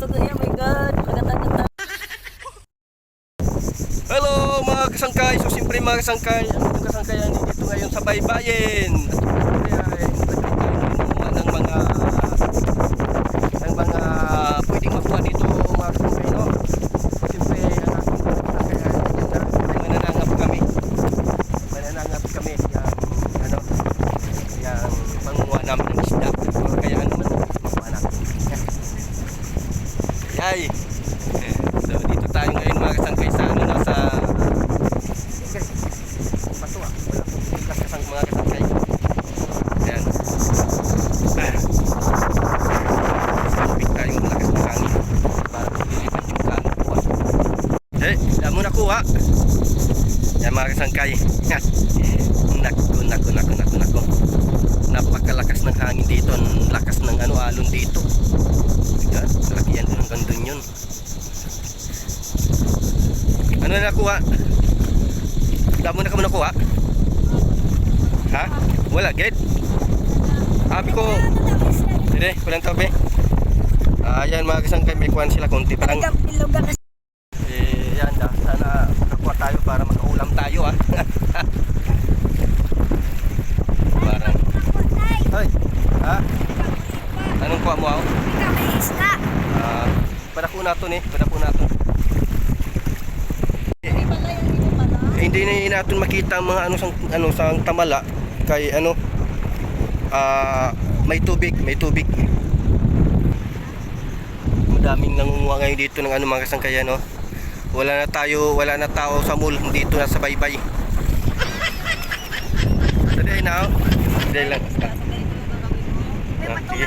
Oh my God. Kagatan-gatan. Hello mga kasangkay. So siyempre mga kasangkay, ang inyong kasangkayan dito ngayon sa baybayin. At ng mga pwedeng makuha dito mga kasangkay, no? Siyempre ang ating kasangkayan mananangap kami. Mananangap kami yung panguha namin ng isda. Kaya naman makuha natin. Yay! So dito tayo ngayon mga kasangkay sa sa Patua. Wala pong tigas kasang mga kasangkay. Ayan. Sabik tayong malakas ng hangin para dilipat yung kanukuha. Damo na kuha. Yan mga kasangkay. Naku. Napakalakas ng hangin dito. Lakas ng alon dito. Yan, malaki yan doon hanggang doon yun. Ano na nakuha? Damo na ka mo nakuha? Ha? Wala, get? Sabi ko, hindi, walang tabi. Ayan mga kasangkay, may kuhan sila, konti pa lang. Yan, sana makakuha tayo para makaulam tayo, ha? Parang, hoy, ha? Anong kuha mo, ha? Padako nato ni, padako nato. Hindi na natin makita ang mga sang tamala kay may tubig. Daming nangunguha ngayon dito ng mga kasangkayan, no. Wala na tao sa mall dito na sa baybay. Today now. Today lang. Sige.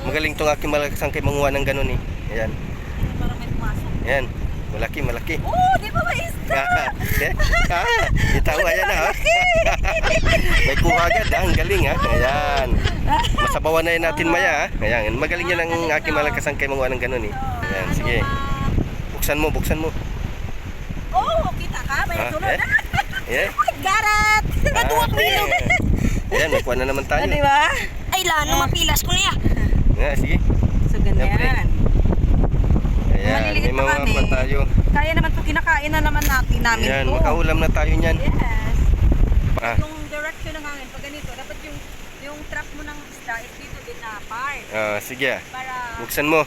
Magaling tong aking malakasangkay manguha ng ganun eh. Ayan. Ayan. Malaki. Oh, di ba maista? Itawa yan ha. May kuha agad ha. Ang galing ha. Ayan. Masabawan na yan natin maya ha. Ayan. Magaling yan ang aking malakasangkay manguha ng ganun eh. Ayan. Sige. Buksan mo. Oh, kita ka? May sunod. Yeah. Garat! Natuwag mo yun. Ayan. May kuha na naman tayo. Di ba? Ay, lano, mapilas ko niya. Ayan. Sige. So, ganyan. Ayan. Maliliit May pa mga kami. tayo. Kaya naman ito, kinakain na naman namin Ayan. ito. Makaulam na tayo niyan. Yes. Ah. Yung direction ng hangin, pag ganito, dapat yung trap mo ng isda is dito din na part. Sige. Para... Buksan mo.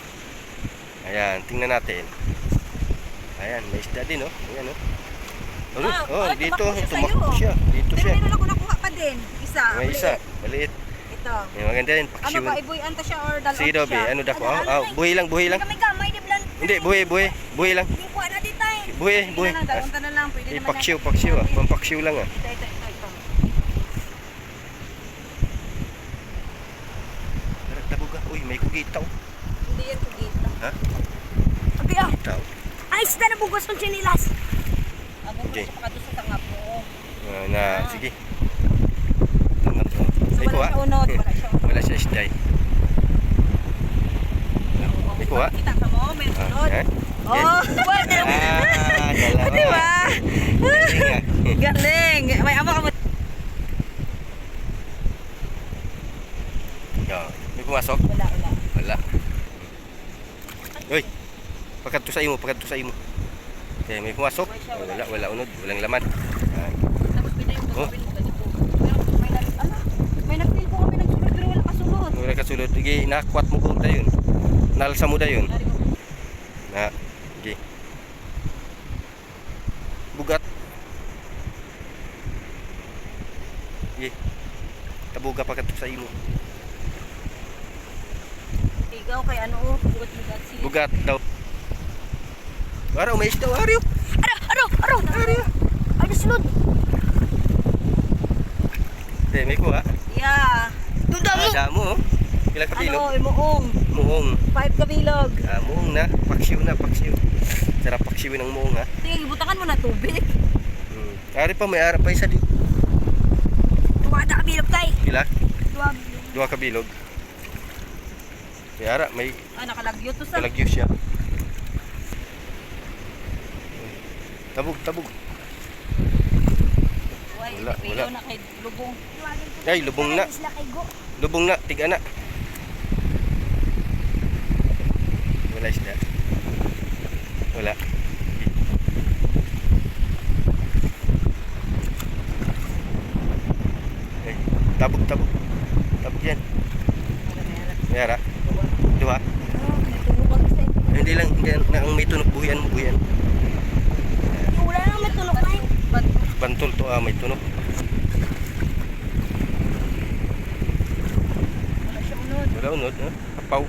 Ayan. Tingnan natin. Ayan. May isda din oh. Ayan oh. Dito. Tumakbo siya. Dito Pero siya. meron ako nakuha pa din. Isa. May isa. Maliit. Ito. May maganda din. Ano Paksiw. ba? Ibuyan ta siya or dalawang Sige Dobe. siya? Ano dako? Buhay lang. Kami gamay, di blan. Hindi. Buhay lang. Hindi ko na dito eh. Buhay. Pwede na lang, dalawang ta na lang. Pwede naman Paksiw. yan. Pampaksiw lang ah. Ito. Tabuga. Uy, may kugitaw. Hindi yan kugita. Ha? Okay, ah. Kugitaw. Ay, sila na bugos ng chinilas. Amo mo Okay. siya pakado sa tangap mo. Sige. Tangap mo. So, May kuha? wala siya unod. Wala siya isday. May kuha? Kita ka mo, may sunod. Ha? Oh, Dalawa. di ba? Galing ah. Galing. May amo ka mo. May pumasok? Wala. Uy. Pagkadto sa imo. Okay, may pumasok? Wala unod. Walang laman. Tapos pinayong Oh. gagawin mo ganito. Pero may nag-feel ko kami nagsunod pero wala kasunod. Wala kasulod. Sige, nakwat mo ko dayon. Nalsa mo dayon. Na. Sige. Bugat. Sige. Tabuga pagkadto sa imo. Ikaw kay bugat-bugat siya. Bugat daw. Araw, may isda. Araw. Aro. Ay, nasunod. Okay, may kuha. Yeah. Doon damo. Damo. Ilang kabilog? Muong. Muong. 5 kabilog. Muong na. Paksiw. Sarap paksiwin ng muong ha. Sige, ibutangan mo na tubig. Ari pa, may ara pa isa di. Tumada kabilog tayo. Pila? Duwag. 2 kabilog. May ara, may Nakalagyo to sa. kalagyo siya. Tabog. Wala. Na kay lubong. Ay, lubong na. Lubong na, tiga na. Wala isda. Wala. Ay, tabog. Tabog yan. Mayara. Dua. Hindi lang ang may tunog buhian mo buhian. Wala nang may tulog na yun. Bantol to may tunog. Wala unod, ha? Kapaw.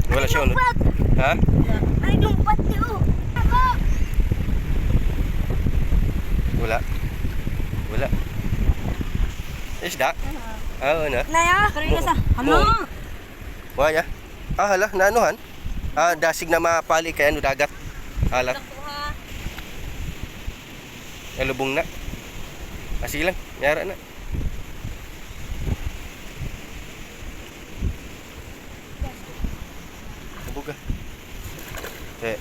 Wala siya unod. Ha? Ay, lumpat niyo. Ako! Wala. Wala. Isda? Oo na. Naya? Karina sa. Ano? Waya. Hala, naanuhan? Dasig na mapali kaya ano dagat. Hala. Nalubong na. Sige lang, nyara na. Nabuga. Eh.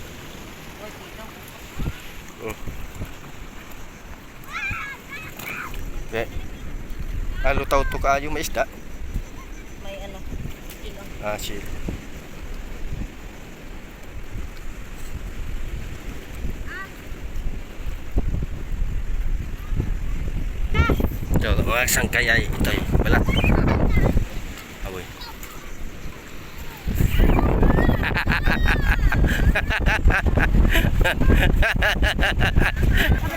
Eh. Lutaw to kaayo may isda. May ano. Shit. Ito, mga sangkay ay ito yung balat. Aboy.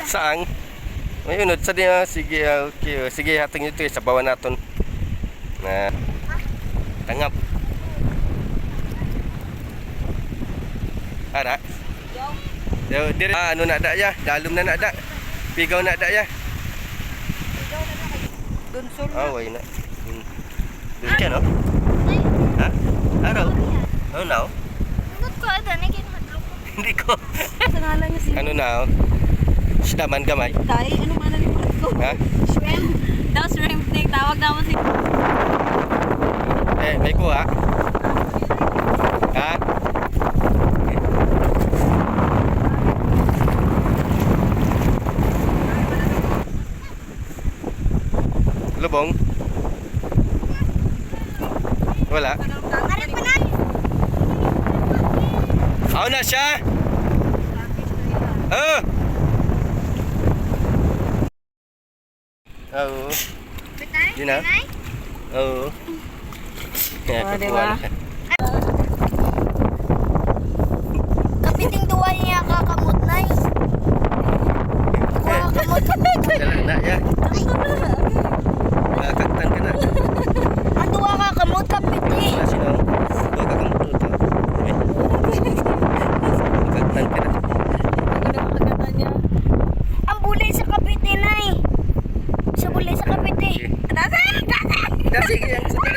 Saang? May unod sa diya. Sige, okay. Sige, hating ito sa bawah naton. Na tangap. Ara? Dire ano na da ya? Dalom na da. Pigaw na da ya. Dunsol. Why na. Dun ka no? Ha? Araw? Oh no? Nandot ko, ada, naging Hindi ko. Sa ngalan niya si Ano na? Isda man gamay. Tay. Anong ano ni ko? Ha? Shrimp. Daw shrimp na tawag naman si. May kuha. Ha? Lubong? Wala. Aray pa na! Ako na siya! Oh! Oo. Bitay? Yun na? Oo. Kaya diba? Kapiting duwa niya kakamot na yun. Duwa kamot. Dala na, ya. Kakaktan ka na. Ang duwa kakamot, kapiting. Wala sino. Huwag ka kang tuto. Kakaktan ka na. Ano na makagatan niya? Ang bulay sa kapiting na eh. Sa bulay sa kapiting. Sige. Sige, yan.